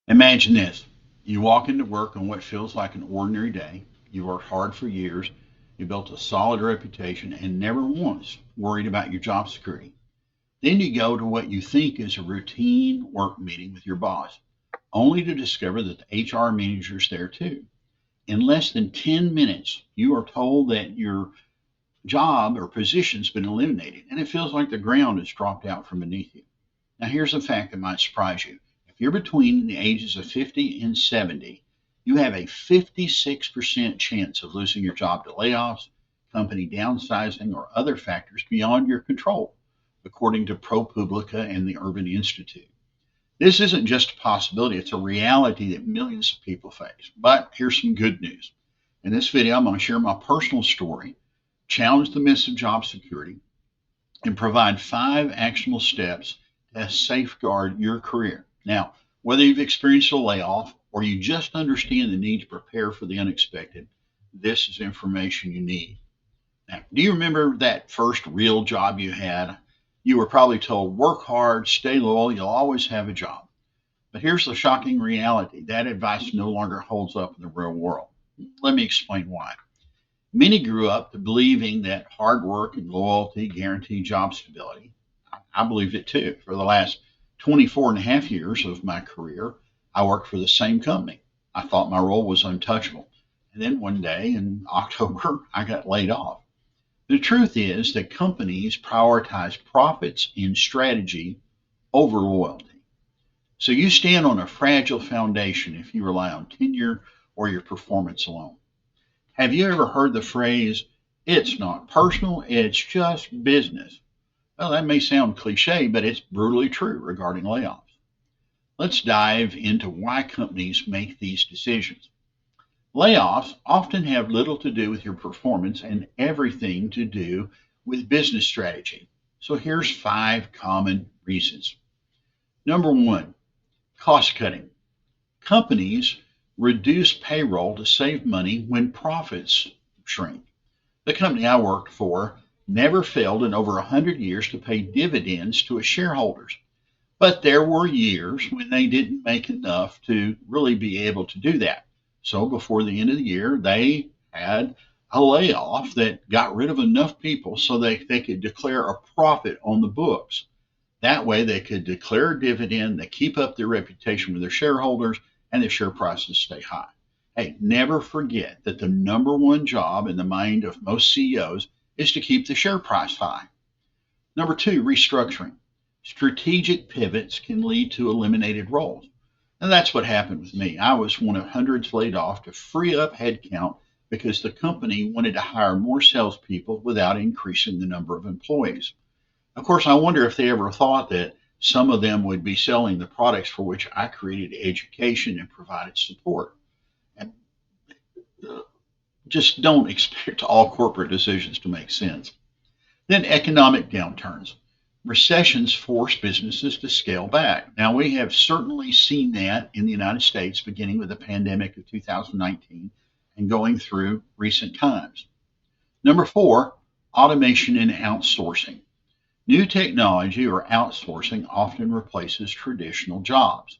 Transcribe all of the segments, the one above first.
Imagine this. You walk into work on what feels like an ordinary day. You worked hard for years. You built a solid reputation and never once worried about your job security. Then you go to what you think is a routine work meeting with your boss, only to discover that the HR manager's there too. In less than 10 minutes, you are told that your job or position's been eliminated, and it feels like the ground has dropped out from beneath you. Now, here's a fact that might surprise you. If you're between the ages of 50 and 70, you have a 56% chance of losing your job to layoffs, company downsizing, or other factors beyond your control, according to ProPublica and the Urban Institute. This isn't just a possibility, it's a reality that millions of people face. But here's some good news. In this video, I'm going to share my personal story, challenge the myths of job security, and provide 5 actionable steps to safeguard your career. Now, whether you've experienced a layoff or you just understand the need to prepare for the unexpected, this is information you need. Now, do you remember that first real job you had? You were probably told, work hard, stay loyal, you'll always have a job. But here's the shocking reality that advice no longer holds up in the real world. Let me explain why. Many grew up believing that hard work and loyalty guarantee job stability. I believed it too. For the last 24 and a half years of my career, I worked for the same company. I thought my role was untouchable. And then one day in October, I got laid off. The truth is that companies prioritize profits and strategy over loyalty. So you stand on a fragile foundation if you rely on tenure or your performance alone. Have you ever heard the phrase, it's not personal, it's just business? Well, that may sound cliche, but it's brutally true regarding layoffs. Let's dive into why companies make these decisions. Layoffs often have little to do with your performance and everything to do with business strategy. So here's 5 common reasons. Number one, cost cutting. Companies reduce payroll to save money when profits shrink. The company I worked for never failed in over 100 years to pay dividends to its shareholders. But there were years when they didn't make enough to really be able to do that. So before the end of the year, they had a layoff that got rid of enough people so they could declare a profit on the books. That way they could declare a dividend, they keep up their reputation with their shareholders, and their share prices stay high. Hey, never forget that the number one job in the mind of most CEOs is to keep the share price high. Number two, restructuring. Strategic pivots can lead to eliminated roles. And that's what happened with me. I was one of hundreds laid off to free up headcount because the company wanted to hire more salespeople without increasing the number of employees. Of course, I wonder if they ever thought that some of them would be selling the products for which I created education and provided support. And just don't expect all corporate decisions to make sense. Then economic downturns. Recessions force businesses to scale back. Now, we have certainly seen that in the United States, beginning with the pandemic of 2019 and going through recent times. Number four, automation and outsourcing. New technology or outsourcing often replaces traditional jobs.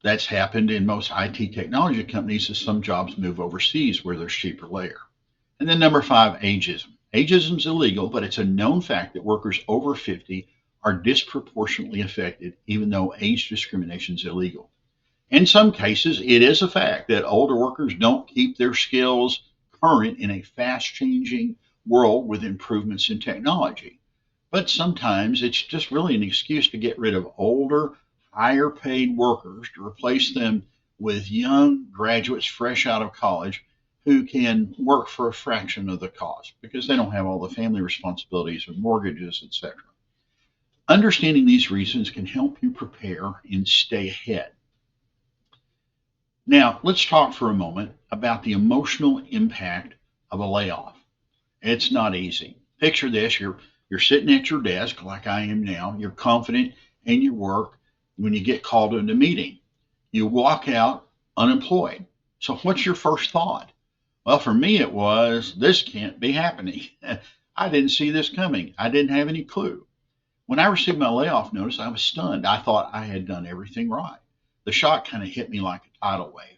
That's happened in most IT technology companies as some jobs move overseas where there's cheaper labor. And then number five, ageism. Ageism is illegal, but it's a known fact that workers over 50 are disproportionately affected, even though age discrimination is illegal. In some cases, it is a fact that older workers don't keep their skills current in a fast changing world with improvements in technology. But sometimes it's just really an excuse to get rid of older, higher paid workers to replace them with young graduates fresh out of college who can work for a fraction of the cost because they don't have all the family responsibilities of mortgages, etc. Understanding these reasons can help you prepare and stay ahead. Now, let's talk for a moment about the emotional impact of a layoff. It's not easy. Picture this, you're sitting at your desk like I am now, you're confident in your work when you get called into a meeting. You walk out unemployed. So what's your first thought? Well, for me, it was, this can't be happening. I didn't see this coming. I didn't have any clue. When I received my layoff notice, I was stunned. I thought I had done everything right. the shock kind of hit me like a tidal wave.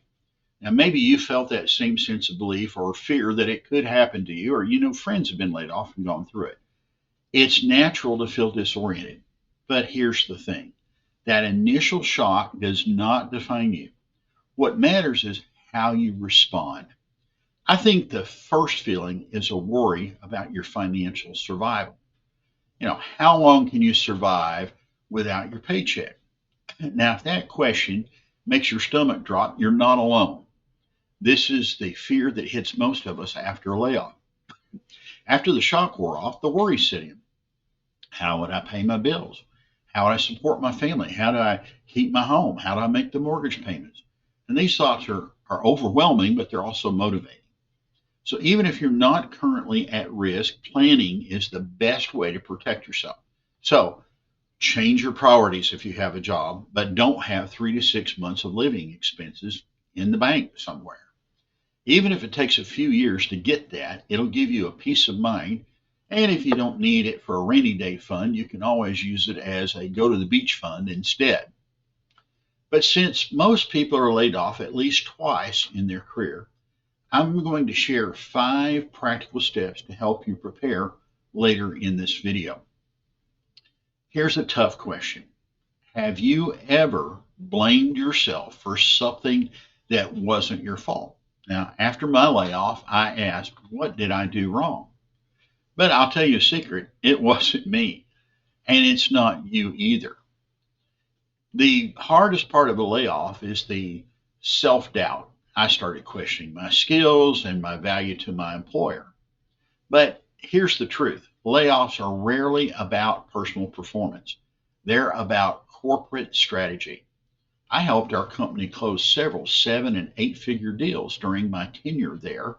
Now, maybe you felt that same sense of belief or fear that it could happen to you, or friends have been laid off and gone through it. It's natural to feel disoriented. But here's the thing, that initial shock does not define you. What matters is how you respond. I think the first feeling is a worry about your financial survival. How long can you survive without your paycheck? Now, if that question makes your stomach drop, you're not alone. This is the fear that hits most of us after a layoff. After the shock wore off, the worry set in. How would I pay my bills? How would I support my family? How do I keep my home? How do I make the mortgage payments? And these thoughts are overwhelming, but they're also motivating. So even if you're not currently at risk, planning is the best way to protect yourself. So change your priorities if you have a job, but don't have 3 to 6 months of living expenses in the bank somewhere. Even if it takes a few years to get that, it'll give you a peace of mind. And if you don't need it for a rainy day fund, you can always use it as a go to the beach fund instead. But since most people are laid off at least twice in their career, I'm going to share 5 practical steps to help you prepare later in this video. Here's a tough question. Have you ever blamed yourself for something that wasn't your fault? Now, after my layoff, I asked, what did I do wrong? But I'll tell you a secret, it wasn't me, and it's not you either. The hardest part of a layoff is the self-doubt. I started questioning my skills and my value to my employer. But here's the truth. Layoffs are rarely about personal performance. They're about corporate strategy. I helped our company close several 7- and 8-figure deals during my tenure there,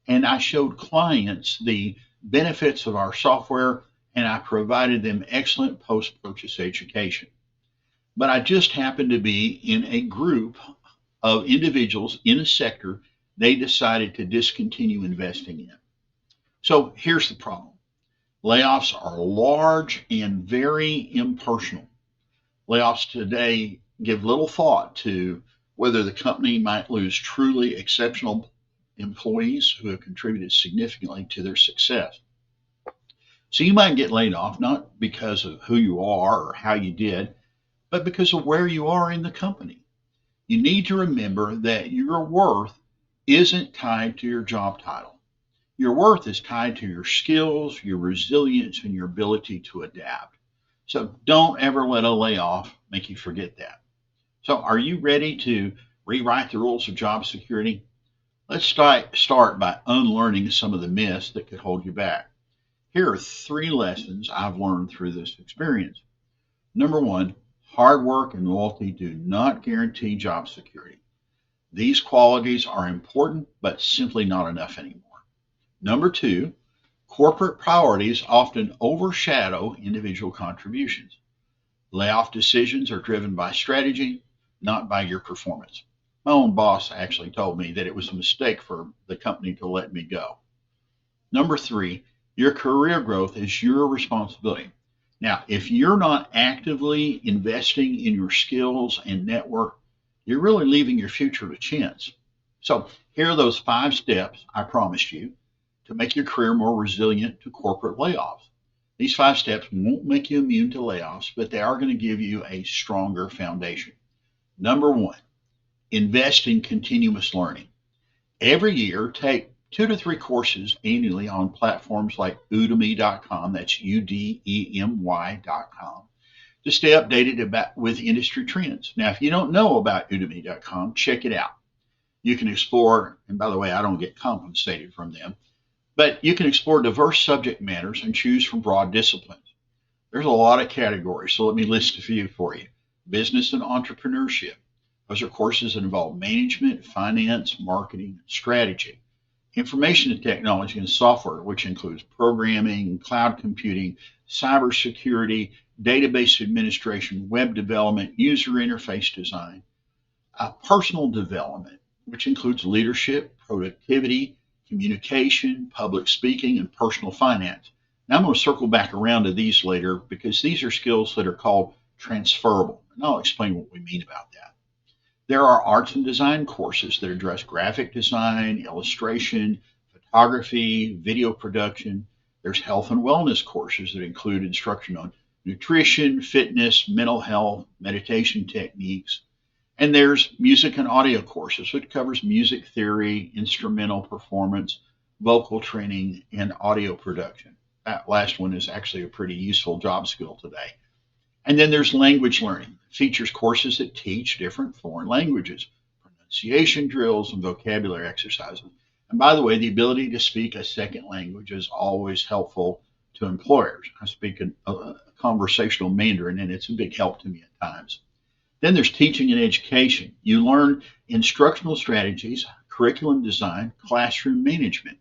and I showed clients the benefits of our software, and I provided them excellent post-purchase education. But I just happened to be in a group of individuals in a sector they decided to discontinue investing in. So here's the problem. Layoffs are large and very impersonal. Layoffs today give little thought to whether the company might lose truly exceptional employees who have contributed significantly to their success. So you might get laid off not because of who you are or how you did, but because of where you are in the company. You need to remember that your worth isn't tied to your job title. Your worth is tied to your skills, your resilience, and your ability to adapt. So don't ever let a layoff make you forget that. So are you ready to rewrite the rules of job security? Let's start by unlearning some of the myths that could hold you back. Here are 3 lessons I've learned through this experience. Number 1, hard work and loyalty do not guarantee job security. These qualities are important, but simply not enough anymore. Number 2, corporate priorities often overshadow individual contributions. Layoff decisions are driven by strategy, not by your performance. My own boss actually told me that it was a mistake for the company to let me go. Number 3, your career growth is your responsibility. Now, if you're not actively investing in your skills and network, you're really leaving your future to chance. So here are those 5 steps I promised you to make your career more resilient to corporate layoffs. These 5 steps won't make you immune to layoffs, but they are going to give you a stronger foundation. Number 1, invest in continuous learning. Every year, take 2 to 3 courses annually on platforms like udemy.com, that's udemy.com, to stay updated with industry trends. Now, if you don't know about udemy.com, check it out. You can explore, and by the way, I don't get compensated from them, but you can explore diverse subject matters and choose from broad disciplines. There's a lot of categories, so let me list a few for you. Business and entrepreneurship. Those are courses that involve management, finance, marketing, and strategy. Information and technology and software, which includes programming, cloud computing, cybersecurity, database administration, web development, user interface design. Personal development, which includes leadership, productivity, communication, public speaking, and personal finance. Now I'm going to circle back around to these later because these are skills that are called transferable. And I'll explain what we mean about that. There are arts and design courses that address graphic design, illustration, photography, video production. There's health and wellness courses that include instruction on nutrition, fitness, mental health, meditation techniques. And there's music and audio courses, which covers music theory, instrumental performance, vocal training, and audio production. That last one is actually a pretty useful job skill today. And then there's language learning. It features courses that teach different foreign languages, pronunciation drills, and vocabulary exercises. And by the way, the ability to speak a second language is always helpful to employers. I speak a conversational Mandarin, and it's a big help to me at times. Then there's teaching and education. You learn instructional strategies, curriculum design, classroom management.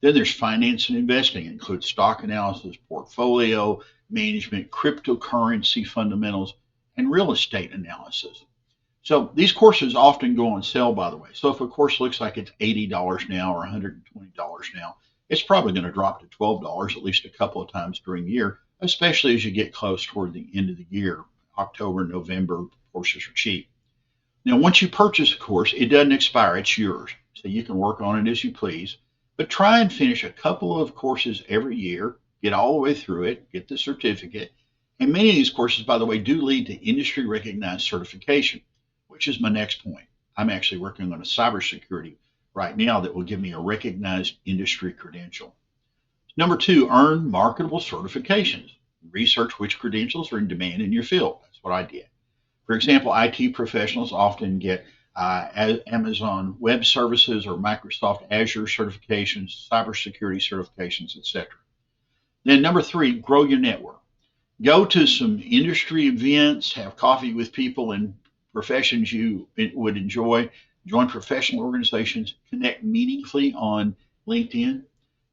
Then there's finance and investing. It includes stock analysis, portfolio management, cryptocurrency fundamentals, and real estate analysis. So these courses often go on sale, by the way. So if a course looks like it's $80 now or $120 now, it's probably going to drop to $12 at least a couple of times during the year, especially as you get close toward the end of the year. October, November, courses are cheap. Now, once you purchase a course, it doesn't expire. It's yours. So you can work on it as you please. But try and finish a couple of courses every year, get all the way through it, get the certificate. And many of these courses, by the way, do lead to industry recognized certification, which is my next point. I'm actually working on a cybersecurity right now that will give me a recognized industry credential. Number two, earn marketable certifications. Research which credentials are in demand in your field. That's what I did. For example, IT professionals often get Amazon Web Services or Microsoft Azure certifications, cybersecurity certifications, etc. Then number three, grow your network. Go to some industry events, have coffee with people in professions you would enjoy, join professional organizations, connect meaningfully on LinkedIn.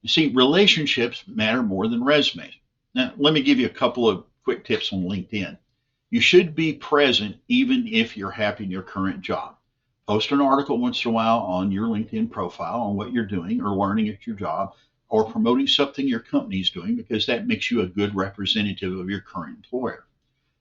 You see, relationships matter more than resumes. Now, let me give you a couple of quick tips on LinkedIn. You should be present even if you're happy in your current job. Post an article once in a while on your LinkedIn profile on what you're doing or learning at your job or promoting something your company's doing, because that makes you a good representative of your current employer.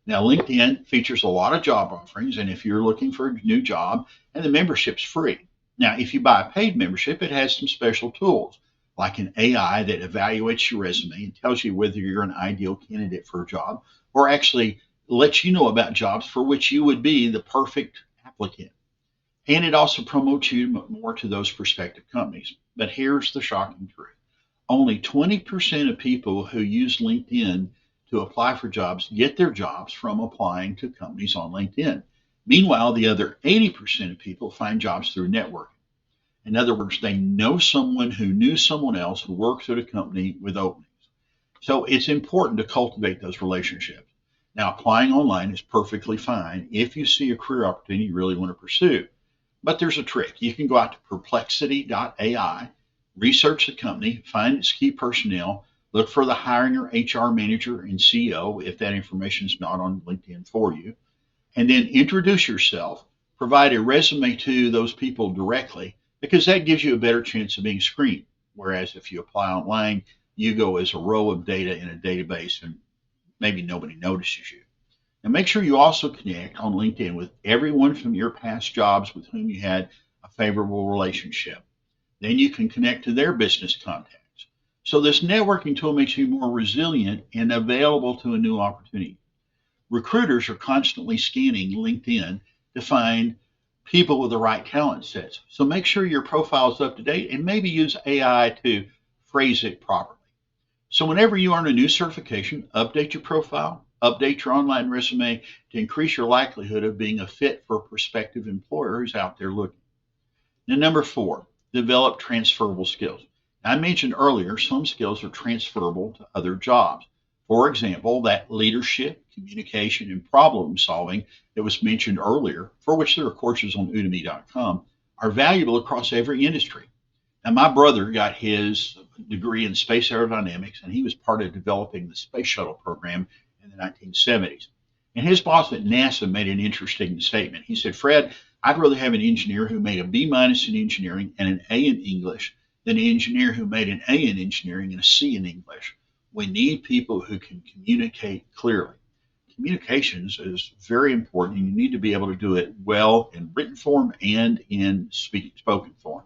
Now, LinkedIn features a lot of job offerings, and if you're looking for a new job, and the membership's free. Now, if you buy a paid membership, it has some special tools, like an AI that evaluates your resume and tells you whether you're an ideal candidate for a job, or actually lets you know about jobs for which you would be the perfect applicant. And it also promotes you more to those prospective companies. But here's the shocking truth. Only 20% of people who use LinkedIn to apply for jobs get their jobs from applying to companies on LinkedIn. Meanwhile, the other 80% of people find jobs through networking. In other words, they know someone who knew someone else who works at a company with openings. So it's important to cultivate those relationships. Now, applying online is perfectly fine if you see a career opportunity you really want to pursue. But there's a trick. You can go out to perplexity.ai, research the company, find its key personnel, look for the hiring or HR manager and CEO if that information is not on LinkedIn for you, and then introduce yourself, provide a resume to those people directly, because that gives you a better chance of being screened. Whereas if you apply online, you go as a row of data in a database and maybe nobody notices you. And make sure you also connect on LinkedIn with everyone from your past jobs with whom you had a favorable relationship. Then you can connect to their business contacts. So this networking tool makes you more resilient and available to a new opportunity. Recruiters are constantly scanning LinkedIn to find people with the right talent sets. So make sure your profile is up to date and maybe use AI to phrase it properly. So whenever you earn a new certification, update your profile, update your online resume to increase your likelihood of being a fit for a prospective employer who's out there looking. Now, number four, develop transferable skills. I mentioned earlier, some skills are transferable to other jobs. For example, that leadership, communication, and problem solving that was mentioned earlier, for which there are courses on udemy.com, are valuable across every industry. Now, my brother got his degree in space aerodynamics, and he was part of developing the space shuttle program in the 1970s. And his boss at NASA made an interesting statement. He said, "Fred, I'd rather have an engineer who made a B- in engineering and an A in English than an engineer who made an A in engineering and a C in English. We need people who can communicate clearly." communications is very important, and you need to be able to do it well in written form and in spoken form.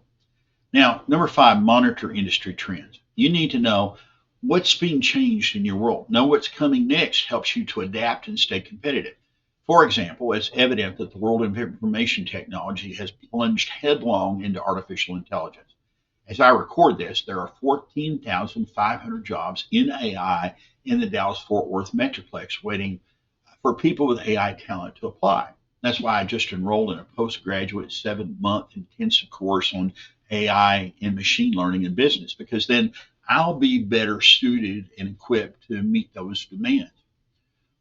Now, number 5, monitor industry trends. You need to know what's being changed in your world. Know what's coming next helps you to adapt and stay competitive. For example, it's evident that the world of information technology has plunged headlong into artificial intelligence. As I record this, there are 14,500 jobs in AI in the Dallas-Fort Worth Metroplex waiting for people with AI talent to apply. That's why I just enrolled in a postgraduate 7-month intensive course on AI and machine learning in business, because then I'll be better suited and equipped to meet those demands.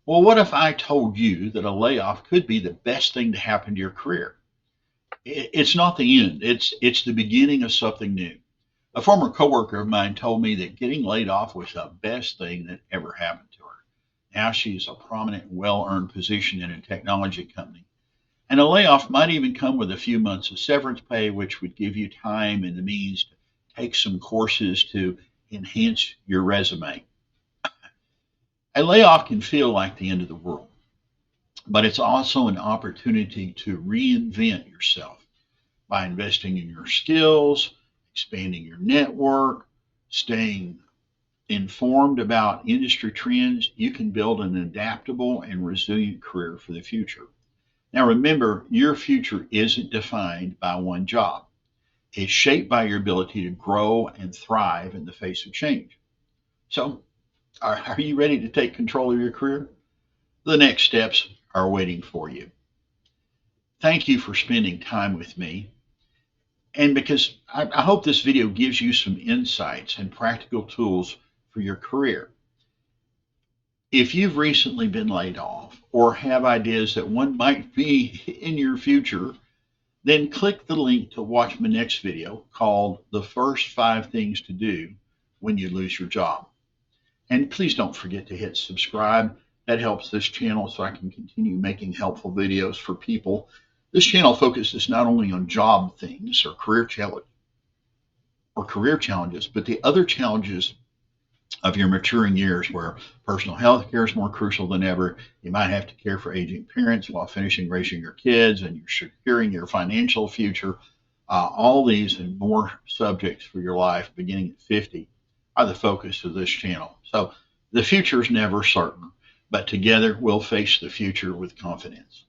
Well, what if I told you that a layoff could be the best thing to happen to your career? It's not the end. It's the beginning of something new. A former coworker of mine told me that getting laid off was the best thing that ever happened to her. Now she's a prominent, well-earned position in a technology company. And a layoff might even come with a few months of severance pay, which would give you time and the means to take some courses to enhance your resume. A layoff can feel like the end of the world, but it's also an opportunity to reinvent yourself by investing in your skills, expanding your network, staying informed about industry trends. You can build an adaptable and resilient career for the future. Now remember, your future isn't defined by one job. It's shaped by your ability to grow and thrive in the face of change. So, are you ready to take control of your career? The next steps are waiting for you. Thank you for spending time with me. And because I hope this video gives you some insights and practical tools for your career. If you've recently been laid off or have ideas that one might be in your future, then click the link to watch my next video called The First 5 Things to Do When You Lose Your Job. And please don't forget to hit subscribe. That helps this channel so I can continue making helpful videos for people. This channel focuses not only on job things or career challenges, but the other challenges of your maturing years, where personal health care is more crucial than ever. You might have to care for aging parents while finishing raising your kids, and you're securing your financial future. All these and more subjects for your life beginning at 50 are the focus of this channel. So the future is never certain, but together we'll face the future with confidence.